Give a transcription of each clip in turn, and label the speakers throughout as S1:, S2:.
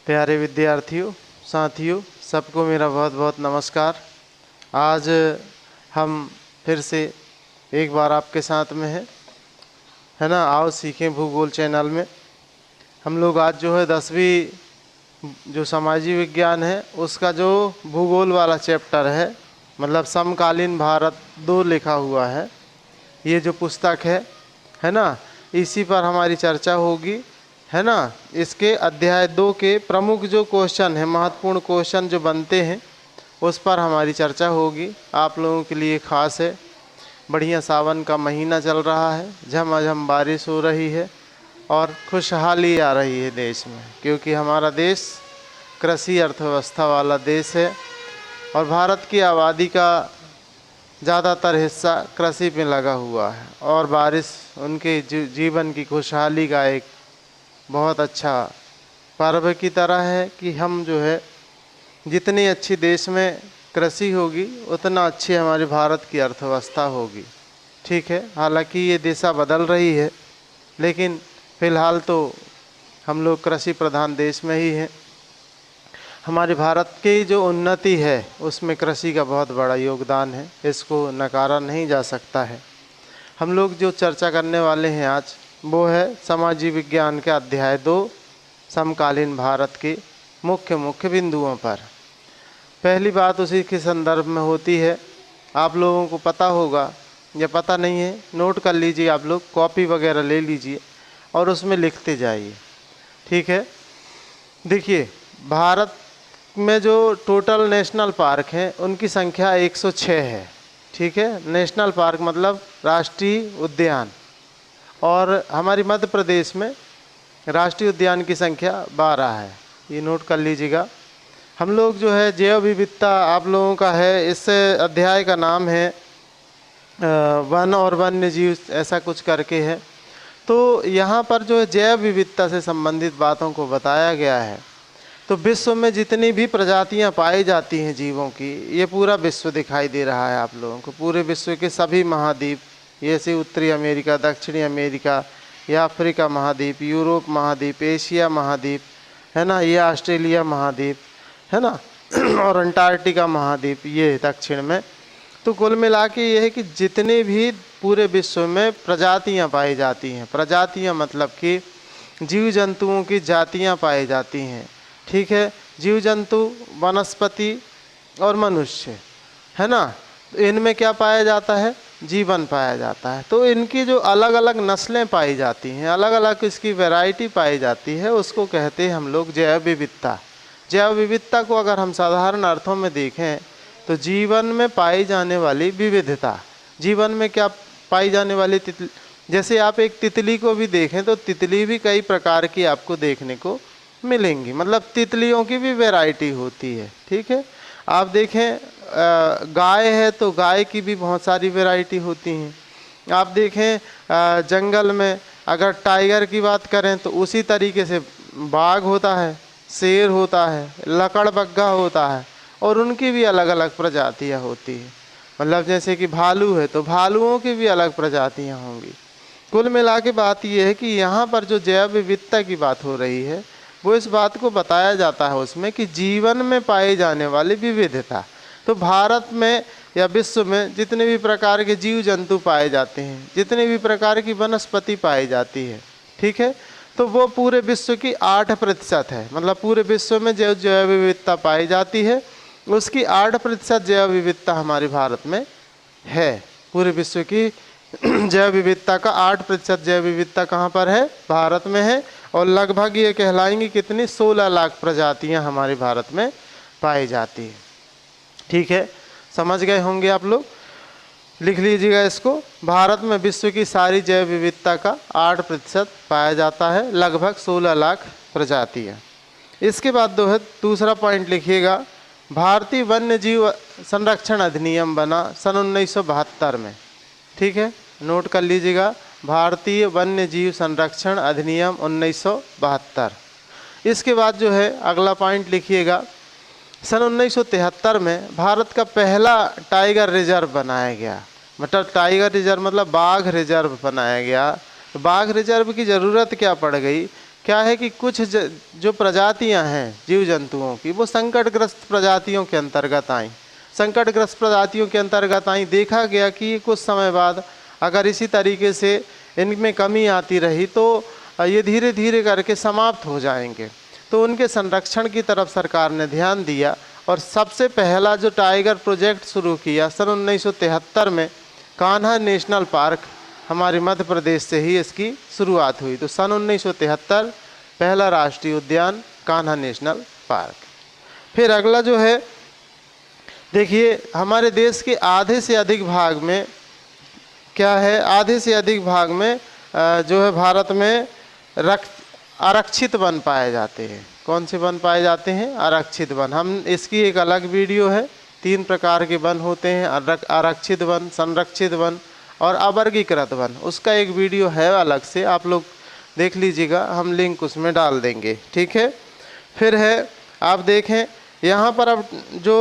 S1: प्यारे विद्यार्थियों, साथियों, सबको मेरा बहुत बहुत नमस्कार। आज हम फिर से एक बार आपके साथ में है ना। आओ सीखें भूगोल चैनल में हम लोग आज जो है 10वीं जो समाजी विज्ञान है उसका जो भूगोल वाला चैप्टर है, मतलब समकालीन भारत 2 लिखा हुआ है, ये जो पुस्तक है ना, इसी पर हमारी चर्चा होगी, है ना। इसके अध्याय 2 के प्रमुख जो क्वेश्चन है, महत्वपूर्ण क्वेश्चन जो बनते हैं, उस पर हमारी चर्चा होगी। आप लोगों के लिए खास है। बढ़िया सावन का महीना चल रहा है, झमाझम बारिश हो रही है और खुशहाली आ रही है देश में, क्योंकि हमारा देश कृषि अर्थव्यवस्था वाला देश है और भारत की आबादी का ज़्यादातर हिस्सा कृषि पे लगा हुआ है और बारिश उनके जीवन की खुशहाली का एक बहुत अच्छा पर्व की तरह है कि हम जो है जितनी अच्छी देश में कृषि होगी उतना अच्छी हमारे भारत की अर्थव्यवस्था होगी। ठीक है, हालांकि ये दिशा बदल रही है, लेकिन फ़िलहाल तो हम लोग कृषि प्रधान देश में ही हैं। हमारे भारत की जो उन्नति है उसमें कृषि का बहुत बड़ा योगदान है, इसको नकारा नहीं जा सकता है। हम लोग जो चर्चा करने वाले हैं आज वो है समाजी विज्ञान के अध्याय 2 समकालीन भारत के मुख्य बिंदुओं पर। पहली बात उसी के संदर्भ में होती है, आप लोगों को पता होगा या पता नहीं है, नोट कर लीजिए, आप लोग कॉपी वगैरह ले लीजिए और उसमें लिखते जाइए। ठीक है, देखिए भारत में जो टोटल नेशनल पार्क हैं उनकी संख्या 106 है। ठीक है, नेशनल पार्क मतलब राष्ट्रीय उद्यान, और हमारी मध्य प्रदेश में राष्ट्रीय उद्यान की संख्या 12 है, ये नोट कर लीजिएगा। हम लोग जो है जैव विविधता आप लोगों का है, इस अध्याय का नाम है वन और वन्य जीव, ऐसा कुछ करके है। तो यहाँ पर जो है जैव विविधता से संबंधित बातों को बताया गया है। तो विश्व में जितनी भी प्रजातियाँ पाई जाती हैं जीवों की, ये पूरा विश्व दिखाई दे रहा है आप लोगों को, पूरे विश्व के सभी महाद्वीप, जैसे उत्तरी अमेरिका, दक्षिणी अमेरिका, या अफ्रीका महाद्वीप, यूरोप महाद्वीप, एशिया महाद्वीप, है ना, ये ऑस्ट्रेलिया महाद्वीप, है ना, और अंटार्कटिका महाद्वीप ये दक्षिण में। तो कुल मिला के ये है कि जितने भी पूरे विश्व में प्रजातियां पाई जाती हैं, प्रजातियां मतलब कि जीव जंतुओं की जातियां पाई जाती हैं। ठीक है, जीव जंतु, वनस्पति और मनुष्य, है ना, इनमें क्या पाया जाता है, जीवन पाया जाता है। तो इनकी जो अलग अलग नस्लें पाई जाती हैं, अलग अलग इसकी वैरायटी पाई जाती है, उसको कहते हैं हम लोग जैव विविधता। जैव विविधता को अगर हम साधारण अर्थों में देखें तो जीवन में पाई जाने वाली विविधता, जीवन में क्या पाई जाने वाली जैसे आप एक तितली को भी देखें तो तितली भी कई प्रकार की आपको देखने को मिलेंगी, मतलब तितलियों की भी वैरायटी होती है। ठीक है, आप देखें गाय है तो गाय की भी बहुत सारी वैरायटी होती हैं। आप देखें जंगल में अगर टाइगर की बात करें तो उसी तरीके से बाघ होता है, शेर होता है, लकड़बग्गा होता है, और उनकी भी अलग अलग प्रजातियां होती हैं। मतलब जैसे कि भालू है तो भालुओं की भी अलग प्रजातियां होंगी। कुल मिला के बात यह है कि यहाँ पर जो जैव विविधता की बात हो रही है वो इस बात को बताया जाता है उसमें कि जीवन में पाए जाने वाली विविधता। तो भारत में या विश्व में जितने भी प्रकार के जीव जंतु पाए जाते हैं, जितने भी प्रकार की वनस्पति पाई जाती है, ठीक है, तो वो पूरे विश्व की 8% है। मतलब पूरे विश्व में जो जैव विविधता पाई जाती है उसकी 8% जैव विविधता हमारे भारत में है। पूरे विश्व की जैव विविधता का 8% जैव विविधता कहाँ पर है, भारत में है। और लगभग ये कहलाएंगी कितनी, 16 लाख प्रजातियाँ हमारे भारत में पाई जाती है। ठीक है, समझ गए होंगे आप लोग, लिख लीजिएगा इसको। भारत में विश्व की सारी जैव विविधता का 8% पाया जाता है, लगभग 16 लाख प्रजातियाँ। इसके बाद दूसरा पॉइंट लिखिएगा, भारतीय वन्य जीव संरक्षण अधिनियम बना सन 1972 में। ठीक है, नोट कर लीजिएगा, भारतीय वन्य जीव संरक्षण अधिनियम 1972। इसके बाद जो है अगला पॉइंट लिखिएगा, सन 1973 में भारत का पहला टाइगर रिजर्व बनाया गया। मतलब टाइगर रिजर्व मतलब बाघ रिजर्व बनाया गया। तो बाघ रिजर्व की ज़रूरत क्या पड़ गई क्या है कि कुछ जो प्रजातियां हैं जीव जंतुओं की, वो संकटग्रस्त प्रजातियों के अंतर्गत आई। संकटग्रस्त प्रजातियों के अंतर्गत आई, देखा गया कि कुछ समय बाद अगर इसी तरीके से इनमें कमी आती रही तो ये धीरे धीरे करके समाप्त हो जाएंगे। तो उनके संरक्षण की तरफ सरकार ने ध्यान दिया और सबसे पहला जो टाइगर प्रोजेक्ट शुरू किया सन 1973 में, कान्हा नेशनल पार्क, हमारे मध्य प्रदेश से ही इसकी शुरुआत हुई। तो सन 1973 पहला राष्ट्रीय उद्यान कान्हा नेशनल पार्क। फिर अगला जो है, देखिए हमारे देश के आधे से अधिक भाग में क्या है, आधे से अधिक भाग में जो है भारत में आरक्षित वन पाए जाते हैं। कौन से वन पाए जाते हैं? आरक्षित वन। हम इसकी एक अलग वीडियो है, 3 प्रकार के वन होते हैं, आरक्षित वन, संरक्षित वन और अवर्गीकृत वन। उसका एक वीडियो है अलग से, आप लोग देख लीजिएगा, हम लिंक उसमें डाल देंगे, ठीक है। फिर है, आप देखें यहाँ पर अब जो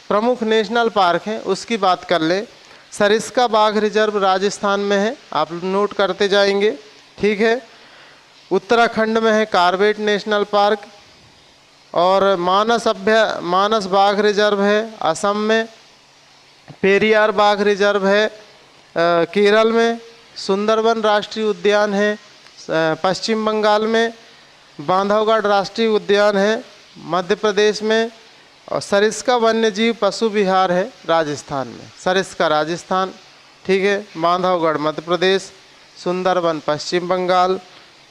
S1: प्रमुख नेशनल पार्क हैं उसकी बात कर लें। सरिस्का बाघ रिजर्व राजस्थान में है, आप नोट करते जाएंगे, ठीक है। उत्तराखंड में है कार्बेट नेशनल पार्क, और मानस बाघ रिजर्व है असम में। पेरियार बाघ रिजर्व है केरल में। सुंदरवन राष्ट्रीय उद्यान है पश्चिम बंगाल में। बांधवगढ़ राष्ट्रीय उद्यान है मध्य प्रदेश में। और सरिस्का वन्यजीव पशु विहार है राजस्थान में। सरिस्का राजस्थान, ठीक है। बांधवगढ़ मध्य प्रदेश, सुंदरवन पश्चिम बंगाल,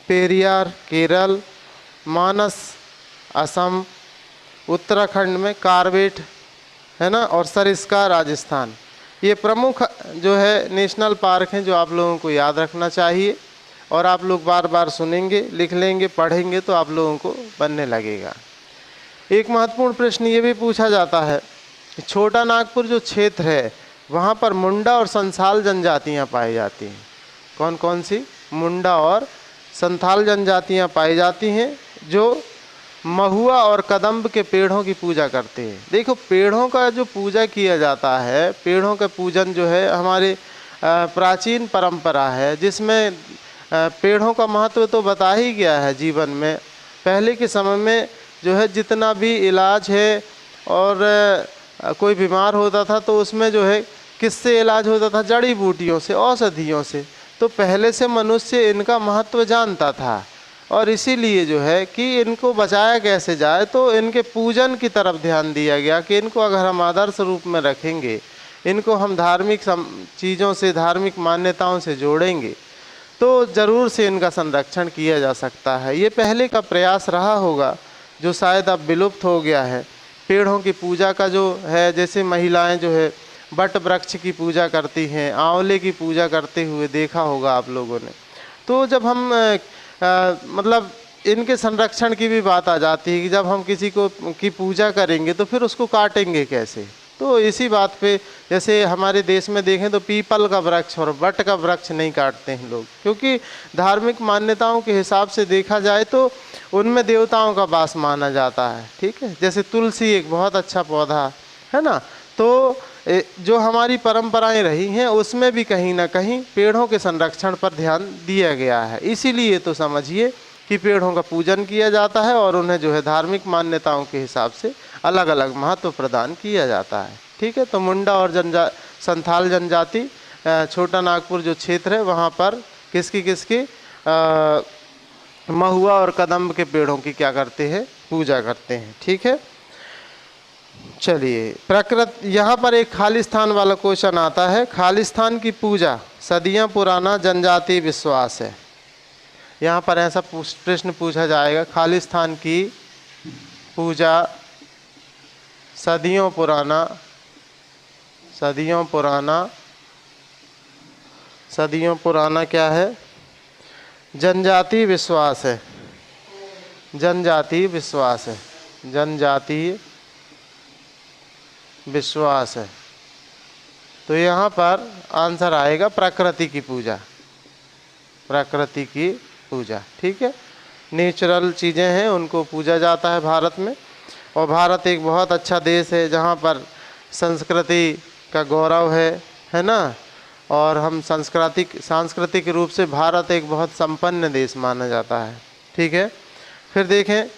S1: पेरियार केरल, मानस असम, उत्तराखंड में कार्बेट है ना, और सरिस्का राजस्थान। ये प्रमुख जो है नेशनल पार्क हैं जो आप लोगों को याद रखना चाहिए, और आप लोग बार बार सुनेंगे, लिख लेंगे, पढ़ेंगे तो आप लोगों को बनने लगेगा। एक महत्वपूर्ण प्रश्न ये भी पूछा जाता है कि छोटा नागपुर जो क्षेत्र है वहाँ पर मुंडा और संथाल जनजातियाँ पाई जाती हैं। कौन कौन सी? मुंडा और संथाल जनजातियाँ पाई जाती हैं जो महुआ और कदम्ब के पेड़ों की पूजा करते हैं। देखो, पेड़ों का जो पूजा किया जाता है, पेड़ों का पूजन जो है हमारे प्राचीन परंपरा है, जिसमें पेड़ों का महत्व तो बता ही गया है जीवन में। पहले के समय में जो है जितना भी इलाज है और कोई बीमार होता था तो उसमें जो है किससे इलाज होता था? जड़ी बूटियों से, औषधियों से। तो पहले से मनुष्य इनका महत्व जानता था, और इसीलिए जो है कि इनको बचाया कैसे जाए तो इनके पूजन की तरफ ध्यान दिया गया कि इनको अगर हम आदर्श रूप में रखेंगे, इनको हम धार्मिक चीज़ों से, धार्मिक मान्यताओं से जोड़ेंगे तो ज़रूर से इनका संरक्षण किया जा सकता है। ये पहले का प्रयास रहा होगा जो शायद अब विलुप्त हो गया है। पेड़ों की पूजा का जो है, जैसे महिलाएं जो है बट वृक्ष की पूजा करती हैं, आंवले की पूजा करते हुए देखा होगा आप लोगों ने। तो जब हम मतलब इनके संरक्षण की भी बात आ जाती है कि जब हम किसी को की पूजा करेंगे तो फिर उसको काटेंगे कैसे। तो इसी बात पे, जैसे हमारे देश में देखें तो पीपल का वृक्ष और बट का वृक्ष नहीं काटते हैं लोग, क्योंकि धार्मिक मान्यताओं के हिसाब से देखा जाए तो उनमें देवताओं का वास माना जाता है, ठीक है। जैसे तुलसी एक बहुत अच्छा पौधा है ना। तो जो हमारी परंपराएं रही हैं उसमें भी कहीं ना कहीं पेड़ों के संरक्षण पर ध्यान दिया गया है। इसीलिए तो समझिए कि पेड़ों का पूजन किया जाता है और उन्हें जो है धार्मिक मान्यताओं के हिसाब से अलग अलग महत्व प्रदान किया जाता है, ठीक है। तो मुंडा और संथाल जनजाति छोटा नागपुर जो क्षेत्र है वहाँ पर किसकी महुआ और कदम्ब के पेड़ों की क्या करते हैं? पूजा करते हैं, ठीक है। चलिए, यहाँ पर एक खालिस्तान वाला क्वेश्चन आता है। खालिस्तान की पूजा सदियां पुराना जनजातीय विश्वास है। यहाँ पर ऐसा प्रश्न पूछा जाएगा, खालिस्तान की पूजा सदियों पुराना क्या है? जनजातीय विश्वास है। जनजातीय विश्वास है। जनजातीय विश्वास है। तो यहाँ पर आंसर आएगा प्रकृति की पूजा। प्रकृति की पूजा, ठीक है। नेचुरल चीज़ें हैं उनको पूजा जाता है भारत में। और भारत एक बहुत अच्छा देश है जहाँ पर संस्कृति का गौरव है ना। और हम सांस्कृतिक रूप से भारत एक बहुत संपन्न देश माना जाता है। ठीक है। फिर देखें,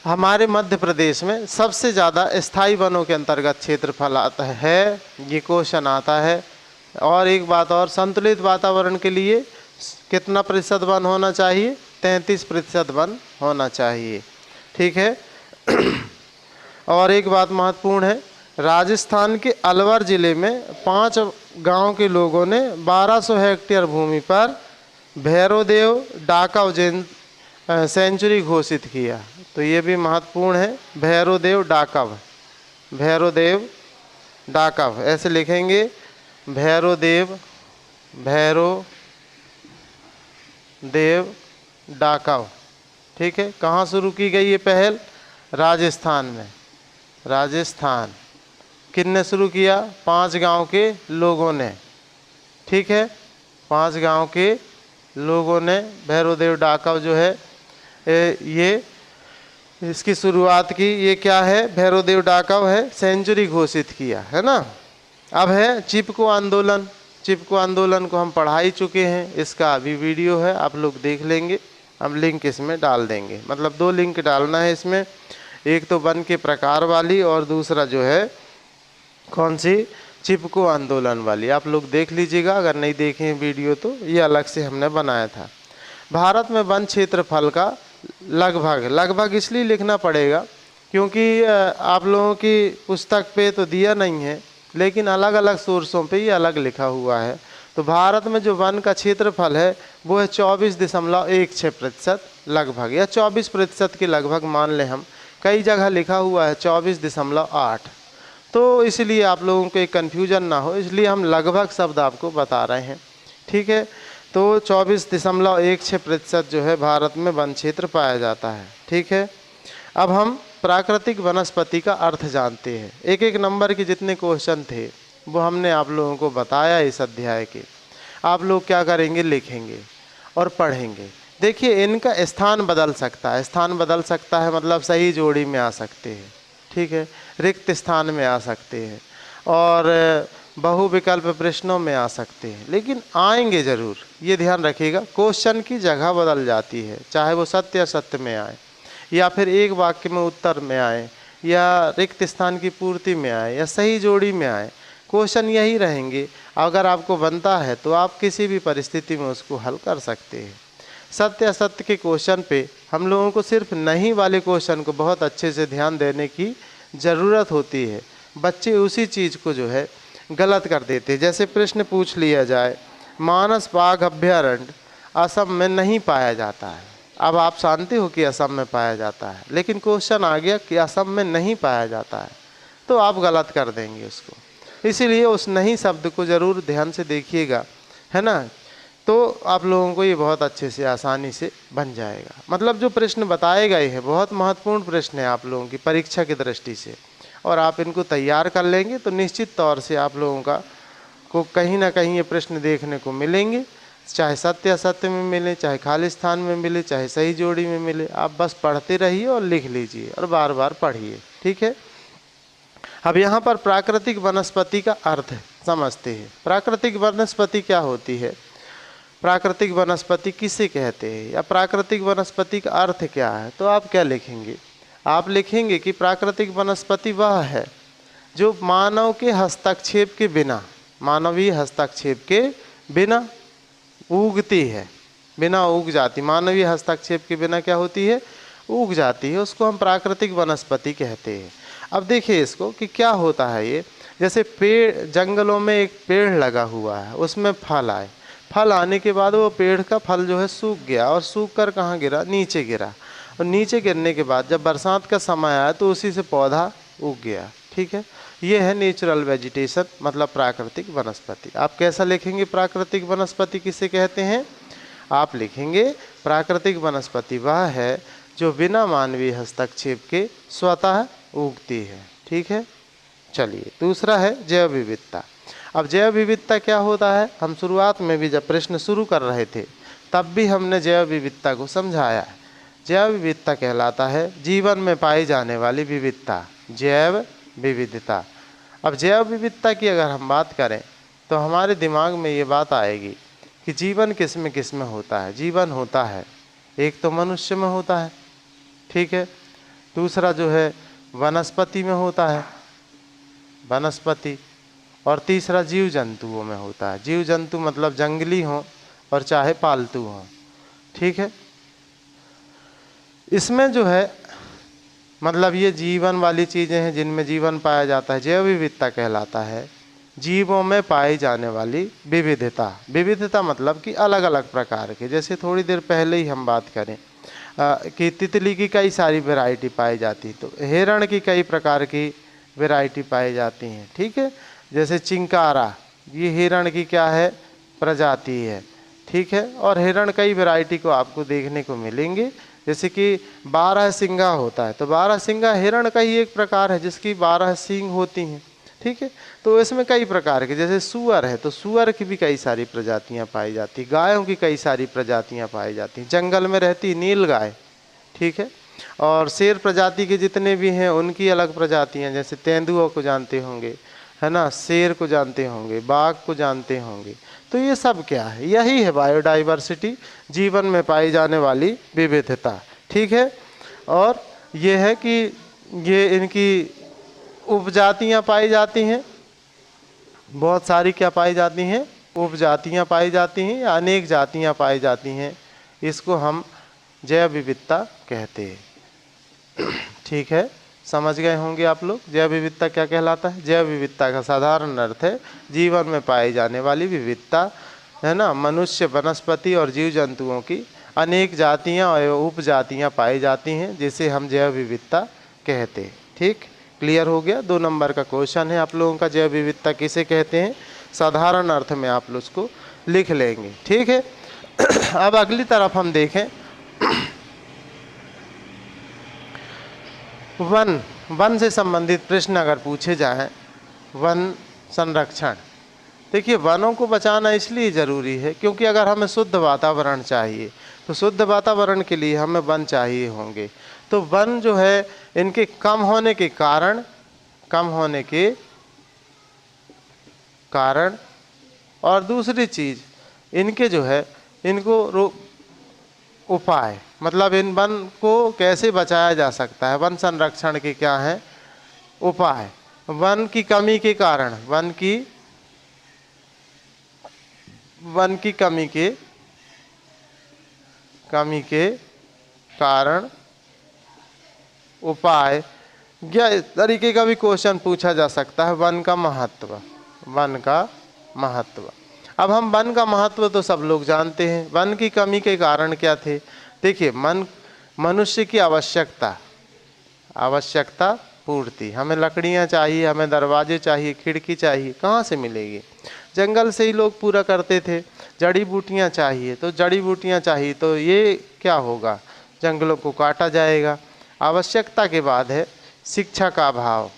S1: हमारे मध्य प्रदेश में सबसे ज़्यादा स्थायी वनों के अंतर्गत क्षेत्रफल आता है, ये क्वेश्चन आता है। और एक बात और, संतुलित वातावरण के लिए कितना प्रतिशत वन होना चाहिए? 33% वन होना चाहिए, ठीक है। और एक बात महत्वपूर्ण है, राजस्थान के अलवर जिले में 5 गांव के लोगों ने 1200 हेक्टेयर भूमि पर भैरवदेव डाकव सेंचुरी घोषित किया। तो ये भी महत्वपूर्ण है, भैरवदेव डाकव, भैरवदेव डाकव ऐसे लिखेंगे, भैरवदेव डाकव, ठीक है। कहाँ शुरू की गई ये पहल? राजस्थान में, राजस्थान। किसने शुरू किया? 5 गांव के लोगों ने, ठीक है। 5 गांव के लोगों ने भैरवदेव डाकव जो है ये इसकी शुरुआत की। ये क्या है? भैरवदेव डाकव है, सेंचुरी घोषित किया, है ना। अब है चिपको आंदोलन। चिपको आंदोलन को हम पढ़ा ही चुके हैं, इसका अभी वीडियो है, आप लोग देख लेंगे, हम लिंक इसमें डाल देंगे। मतलब 2 लिंक डालना है इसमें, एक तो वन के प्रकार वाली और दूसरा जो है कौन सी? चिपको आंदोलन वाली। आप लोग देख लीजिएगा, अगर नहीं देखे वीडियो तो ये अलग से हमने बनाया था। भारत में वन क्षेत्रफल का लगभग इसलिए लिखना पड़ेगा क्योंकि आप लोगों की पुस्तक पे तो दिया नहीं है, लेकिन अलग अलग सोर्सों पे ये अलग लिखा हुआ है। तो भारत में जो वन का क्षेत्रफल है वो है 24.16% लगभग, या 24% के लगभग मान लें हम। कई जगह लिखा हुआ है 24.8, तो इसलिए आप लोगों को एक कन्फ्यूजन ना हो, इसलिए हम लगभग शब्द आपको बता रहे हैं, ठीक है। तो 24.16% जो है भारत में वन क्षेत्र पाया जाता है, ठीक है। अब हम प्राकृतिक वनस्पति का अर्थ जानते हैं। एक एक नंबर के जितने क्वेश्चन थे वो हमने आप लोगों को बताया इस अध्याय के। आप लोग क्या करेंगे? लिखेंगे और पढ़ेंगे। देखिए, इनका स्थान बदल सकता है, स्थान बदल सकता है मतलब सही जोड़ी में आ सकते हैं, ठीक है, रिक्त स्थान में आ सकते हैं और बहुविकल्प प्रश्नों में आ सकते हैं, लेकिन आएंगे ज़रूर, ये ध्यान रखिएगा। क्वेश्चन की जगह बदल जाती है, चाहे वो सत्य असत्य में आए, या फिर एक वाक्य में उत्तर में आए, या रिक्त स्थान की पूर्ति में आए, या सही जोड़ी में आए, क्वेश्चन यही रहेंगे। अगर आपको बनता है तो आप किसी भी परिस्थिति में उसको हल कर सकते हैं। सत्य असत्य के क्वेश्चन पे हम लोगों को सिर्फ नहीं वाले क्वेश्चन को बहुत अच्छे से ध्यान देने की ज़रूरत होती है। बच्चे उसी चीज़ को जो है गलत कर देते हैं। जैसे प्रश्न पूछ लिया जाए, मानस बाघ अभ्यारण्य असम में नहीं पाया जाता है। अब आप जानते हो कि असम में पाया जाता है, लेकिन क्वेश्चन आ गया कि असम में नहीं पाया जाता है, तो आप गलत कर देंगे उसको। इसीलिए उस नहीं शब्द को ज़रूर ध्यान से देखिएगा, है ना। तो आप लोगों को ये बहुत अच्छे से आसानी से बन जाएगा। मतलब जो प्रश्न बताए गए हैं बहुत महत्वपूर्ण प्रश्न है आप लोगों की परीक्षा की दृष्टि से, और आप इनको तैयार कर लेंगे तो निश्चित तौर से आप लोगों को कहीं ना कहीं ये प्रश्न देखने को मिलेंगे, चाहे सत्य असत्य में मिले, चाहे खाली स्थान में मिले, चाहे सही जोड़ी में मिले। आप बस पढ़ते रहिए और लिख लीजिए और बार बार पढ़िए, ठीक है। अब यहाँ पर प्राकृतिक वनस्पति का अर्थ समझते हैं। प्राकृतिक वनस्पति क्या होती है? प्राकृतिक वनस्पति किसे कहते हैं, या प्राकृतिक वनस्पति का अर्थ क्या है? तो आप क्या लिखेंगे? आप लिखेंगे कि प्राकृतिक वनस्पति वह है जो मानव के हस्तक्षेप के बिना, मानवीय हस्तक्षेप के बिना उगती है, बिना उग जाती। मानवीय हस्तक्षेप के बिना क्या होती है? उग जाती है, उसको हम प्राकृतिक वनस्पति कहते हैं। अब देखिए इसको कि क्या होता है ये। जैसे पेड़, जंगलों में एक पेड़ लगा हुआ है, उसमें फल आए, फल आने के बाद वो पेड़ का फल जो है सूख गया, और सूख कर कहाँ गिरा? नीचे गिरा, और नीचे गिरने के बाद जब बरसात का समय आया तो उसी से पौधा उग गया, ठीक है। ये है नेचुरल वेजिटेशन, मतलब प्राकृतिक वनस्पति। आप कैसा लिखेंगे? प्राकृतिक वनस्पति किसे कहते हैं? आप लिखेंगे प्राकृतिक वनस्पति वह है जो बिना मानवीय हस्तक्षेप के स्वतः उगती है, ठीक है। चलिए, दूसरा है जैव विविधता। अब जैव विविधता क्या होता है? हम शुरुआत में भी जब प्रश्न शुरू कर रहे थे तब भी हमने जैव विविधता को समझाया है। जैव विविधता कहलाता है जीवन में पाई जाने वाली विविधता, जैव विविधता। अब जैव विविधता की अगर हम बात करें तो हमारे दिमाग में ये बात आएगी कि जीवन किस में होता है। जीवन होता है एक तो मनुष्य में होता है, ठीक है, दूसरा जो है वनस्पति में होता है, वनस्पति, और तीसरा जीव जंतुओं में होता है। जीव जंतु मतलब जंगली हों और चाहे पालतू हों, ठीक है। इसमें जो है मतलब ये जीवन वाली चीज़ें हैं जिनमें जीवन पाया जाता है, जैव विविधता कहलाता है। जीवों में पाई जाने वाली विविधता, विविधता मतलब कि अलग अलग प्रकार के, जैसे थोड़ी देर पहले ही हम बात करें कि तितली की कई सारी वैरायटी पाई जाती, तो हिरण की कई प्रकार की वैरायटी पाई जाती हैं, ठीक है। जैसे चिंकारा, ये हिरण की क्या है, प्रजाति है, ठीक है। और हिरण कई वैरायटी को आपको देखने को मिलेंगे, जैसे कि 12 सिंगा होता है, तो 12 सिंगा हिरण का ही एक प्रकार है जिसकी 12 सींग होती हैं, ठीक है। तो इसमें कई प्रकार के, जैसे सूअर है तो सूअर की भी कई सारी प्रजातियां पाई जाती, गायों की कई सारी प्रजातियां पाई जाती, जंगल में रहती नील गाय, ठीक है। और शेर प्रजाति के जितने भी हैं उनकी अलग प्रजातियां, जैसे तेंदुओं को जानते होंगे, है ना, शेर को जानते होंगे, बाघ को जानते होंगे। तो ये सब क्या है, यही है बायोडाइवर्सिटी, जीवन में पाई जाने वाली विविधता, ठीक है। और ये है कि ये इनकी उपजातियां पाई जाती हैं, बहुत सारी क्या पाई जाती हैं, उपजातियां पाई जाती हैं या अनेक जातियां पाई जाती हैं, इसको हम जैव विविधता कहते हैं, ठीक है। समझ गए होंगे आप लोग जैव विविधता क्या कहलाता है। जैव विविधता का साधारण अर्थ है जीवन में पाई जाने वाली विविधता, है ना। मनुष्य, वनस्पति और जीव जंतुओं की अनेक जातियां और उपजातियां पाई जाती हैं, जिसे हम जैव विविधता कहते हैं, ठीक। क्लियर हो गया। 2 नंबर का क्वेश्चन है आप लोगों का, जैव विविधता किसे कहते हैं, साधारण अर्थ में आप लोग उसको लिख लेंगे, ठीक है। अब अगली तरफ हम देखें, वन से संबंधित प्रश्न अगर पूछे जाएं, वन संरक्षण। देखिए, वनों को बचाना इसलिए ज़रूरी है क्योंकि अगर हमें शुद्ध वातावरण चाहिए तो शुद्ध वातावरण के लिए हमें वन चाहिए होंगे। तो वन जो है इनके कम होने के कारण और दूसरी चीज़ इनके जो है इनको उपाय, मतलब इन वन को कैसे बचाया जा सकता है, वन संरक्षण के क्या हैं उपाय। वन की कमी के कारण, वन की कमी के कारण उपाय, या इस तरीके का भी क्वेश्चन पूछा जा सकता है, वन का महत्व। अब हम वन का महत्व तो सब लोग जानते हैं। वन की कमी के कारण क्या थे, देखिए, मनुष्य की आवश्यकता पूर्ति, हमें लकड़ियाँ चाहिए, हमें दरवाजे चाहिए, खिड़की चाहिए, कहाँ से मिलेगी, जंगल से ही लोग पूरा करते थे। जड़ी बूटियाँ चाहिए, तो जड़ी बूटियाँ चाहिए तो ये क्या होगा, जंगलों को काटा जाएगा। आवश्यकता के बाद है शिक्षा का अभाव,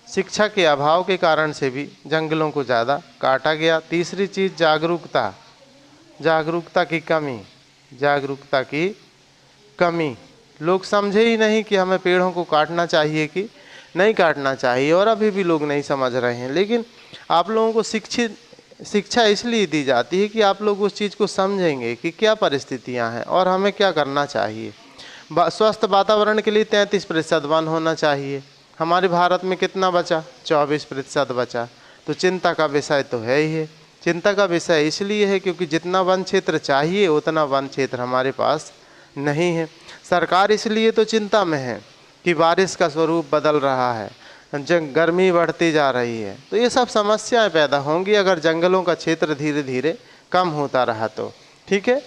S1: शिक्षा के अभाव के कारण से भी जंगलों को ज़्यादा काटा गया। तीसरी चीज़ जागरूकता की कमी, लोग समझे ही नहीं कि हमें पेड़ों को काटना चाहिए कि नहीं काटना चाहिए, और अभी भी लोग नहीं समझ रहे हैं। लेकिन आप लोगों को शिक्षा इसलिए दी जाती है कि आप लोग उस चीज़ को समझेंगे कि क्या परिस्थितियां हैं और हमें क्या करना चाहिए। स्वस्थ वातावरण के लिए 33% वन होना चाहिए। हमारे भारत में कितना बचा, 24% बचा। तो चिंता का विषय तो है ही है। चिंता का विषय इसलिए है क्योंकि जितना वन क्षेत्र चाहिए उतना वन क्षेत्र हमारे पास नहीं है। सरकार इसलिए तो चिंता में है कि बारिश का स्वरूप बदल रहा है, गर्मी बढ़ती जा रही है। तो ये सब समस्याएं पैदा होंगी अगर जंगलों का क्षेत्र धीरे धीरे कम होता रहा तो, ठीक है।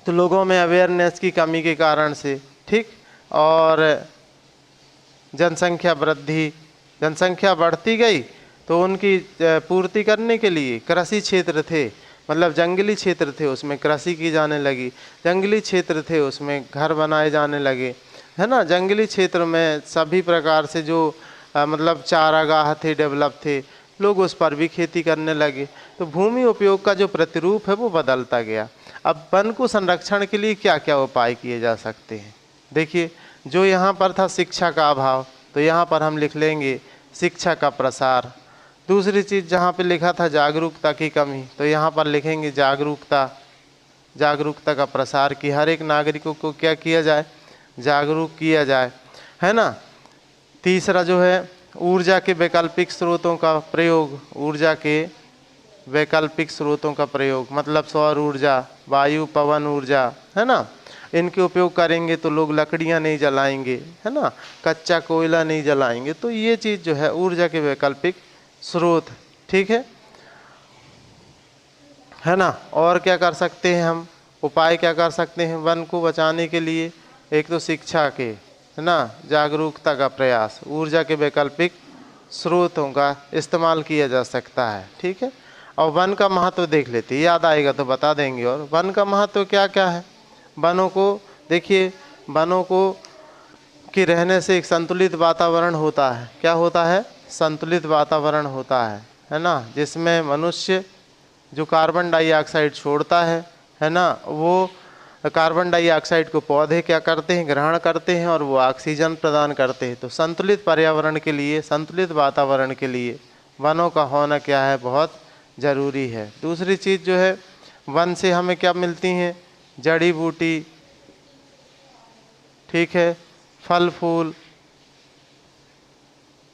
S1: तो लोगों में अवेयरनेस की कमी के कारण से, ठीक, और जनसंख्या बढ़ती गई तो उनकी पूर्ति करने के लिए कृषि क्षेत्र थे, मतलब जंगली क्षेत्र थे, उसमें कृषि की जाने लगी। जंगली क्षेत्र थे उसमें घर बनाए जाने लगे, है ना। जंगली क्षेत्र में सभी प्रकार से जो मतलब चारागाह थे, डेवलप थे, लोग उस पर भी खेती करने लगे। तो भूमि उपयोग का जो प्रतिरूप है वो बदलता गया। अब वन को संरक्षण के लिए क्या क्या उपाय किए जा सकते हैं, देखिए। जो यहाँ पर था शिक्षा का अभाव, तो यहाँ पर हम लिख लेंगे शिक्षा का प्रसार, दूसरी चीज़ जहाँ पे लिखा था जागरूकता की कमी, तो यहाँ पर लिखेंगे जागरूकता, जागरूकता का प्रसार कि हर एक नागरिकों को क्या किया जाए, जागरूक किया जाए, है ना। तीसरा जो है ऊर्जा के वैकल्पिक स्रोतों का प्रयोग, ऊर्जा के वैकल्पिक स्रोतों का प्रयोग मतलब सौर ऊर्जा, वायु पवन ऊर्जा, है ना, इनके उपयोग करेंगे तो लोग लकड़ियां नहीं जलाएंगे, है ना, कच्चा कोयला नहीं जलाएंगे। तो ये चीज़ जो है ऊर्जा के वैकल्पिक स्रोत, ठीक है ना। और क्या कर सकते हैं हम, उपाय क्या कर सकते हैं वन को बचाने के लिए, एक तो शिक्षा के, है ना, जागरूकता का प्रयास, ऊर्जा के वैकल्पिक स्रोतों का इस्तेमाल किया जा सकता है, ठीक है। और वन का महत्व देख लेते हैं, याद आएगा तो बता देंगे। और वन का महत्व क्या क्या है, वनों को देखिए, वनों को रहने से एक संतुलित वातावरण होता है। क्या होता है, संतुलित वातावरण होता है ना, जिसमें मनुष्य जो कार्बन डाइऑक्साइड छोड़ता है ना, वो कार्बन डाइऑक्साइड को पौधे क्या करते हैं, ग्रहण करते हैं और वो ऑक्सीजन प्रदान करते हैं। तो संतुलित पर्यावरण के लिए, संतुलित वातावरण के लिए वनों का होना क्या है, बहुत ज़रूरी है। दूसरी चीज़ जो है, वन से हमें क्या मिलती हैं, जड़ी बूटी, ठीक है, फल फूल,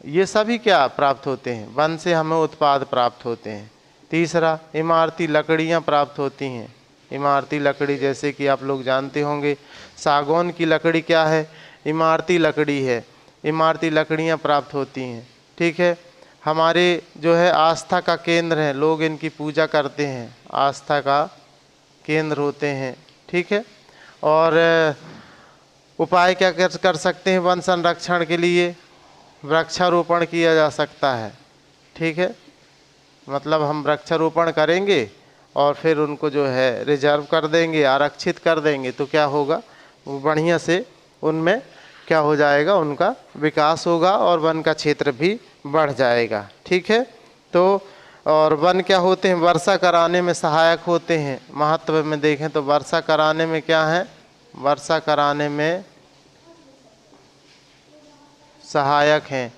S1: ये सभी क्या प्राप्त होते हैं, वन से हमें उत्पाद प्राप्त होते हैं। तीसरा इमारती लकड़ियाँ प्राप्त होती हैं, इमारती लकड़ी जैसे कि आप लोग जानते होंगे सागौन की लकड़ी क्या है, इमारती लकड़ी है, इमारती लकड़ियाँ प्राप्त होती हैं, ठीक है। हमारे जो है आस्था का केंद्र है, लोग इनकी पूजा करते हैं, आस्था का केंद्र होते हैं, ठीक है। और उपाय क्या कर सकते हैं वन संरक्षण के लिए, वृक्षारोपण किया जा सकता है, ठीक है। मतलब हम वृक्षारोपण करेंगे और फिर उनको जो है रिजर्व कर देंगे, आरक्षित कर देंगे, तो क्या होगा, वो बढ़िया से उनमें क्या हो जाएगा, उनका विकास होगा और वन का क्षेत्र भी बढ़ जाएगा, ठीक है। तो और वन क्या होते हैं, वर्षा कराने में सहायक होते हैं। महत्व में देखें तो वर्षा कराने में क्या है, वर्षा कराने में सहायक हैं।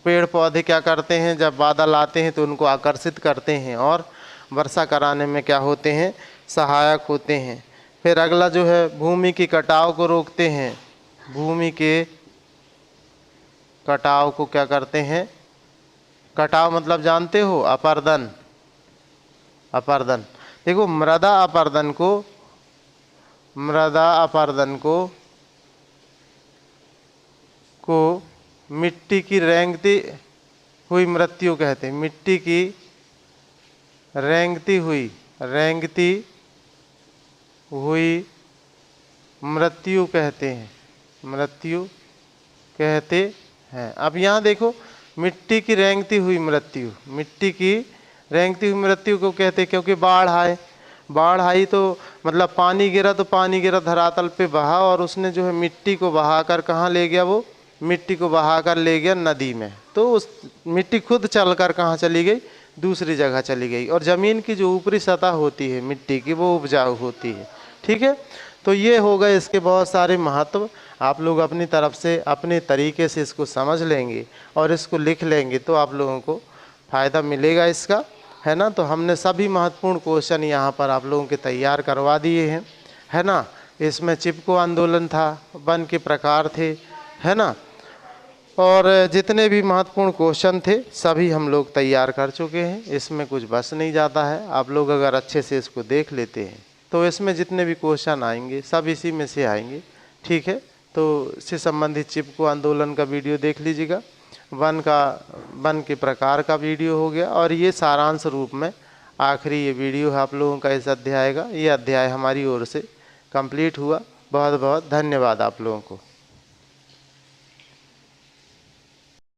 S1: पेड़ पौधे क्या करते हैं, जब बादल आते हैं तो उनको आकर्षित करते हैं और वर्षा कराने में क्या होते हैं, सहायक होते हैं। फिर अगला जो है भूमि की कटाव को रोकते हैं, भूमि के कटाव को क्या करते हैं, कटाव मतलब जानते हो, अपर्दन, अपर्दन। देखो मृदा अपर्दन को, मृदा अपर्दन को मिट्टी की रेंगती हुई मृत्यु कहते हैं, मिट्टी की रेंगती हुई मृत्यु कहते हैं, मृत्यु कहते हैं। अब यहाँ देखो मिट्टी की रेंगती हुई मृत्यु, मिट्टी की रेंगती हुई मृत्यु को कहते हैं क्योंकि बाढ़ आए, बाढ़ आई तो मतलब पानी गिरा, तो पानी गिरा धरातल पे बहा और उसने जो है मिट्टी को बहाकर कहाँ ले गया, वो मिट्टी को बहाकर ले गया नदी में। तो उस मिट्टी खुद चलकर कहाँ चली गई, दूसरी जगह चली गई। और ज़मीन की जो ऊपरी सतह होती है मिट्टी की, वो उपजाऊ होती है, ठीक है। तो ये हो गए इसके बहुत सारे महत्व। आप लोग अपनी तरफ से अपने तरीके से इसको समझ लेंगे और इसको लिख लेंगे तो आप लोगों को फ़ायदा मिलेगा इसका, है ना। तो हमने सभी महत्वपूर्ण क्वेश्चन यहाँ पर आप लोगों के तैयार करवा दिए हैं, है ना। इसमें चिपको आंदोलन था, वन के प्रकार थे, है ना, और जितने भी महत्वपूर्ण क्वेश्चन थे सभी हम लोग तैयार कर चुके हैं। इसमें कुछ बस नहीं जाता है, आप लोग अगर अच्छे से इसको देख लेते हैं तो इसमें जितने भी क्वेश्चन आएंगे सब इसी में से आएंगे, ठीक है। तो इससे संबंधित चिपको आंदोलन का वीडियो देख लीजिएगा, वन के प्रकार का वीडियो हो गया, और ये सारांश रूप में आखिरी ये वीडियो है आप लोगों का इस अध्याय का। ये अध्याय हमारी ओर से कंप्लीट हुआ। बहुत बहुत धन्यवाद आप लोगों को।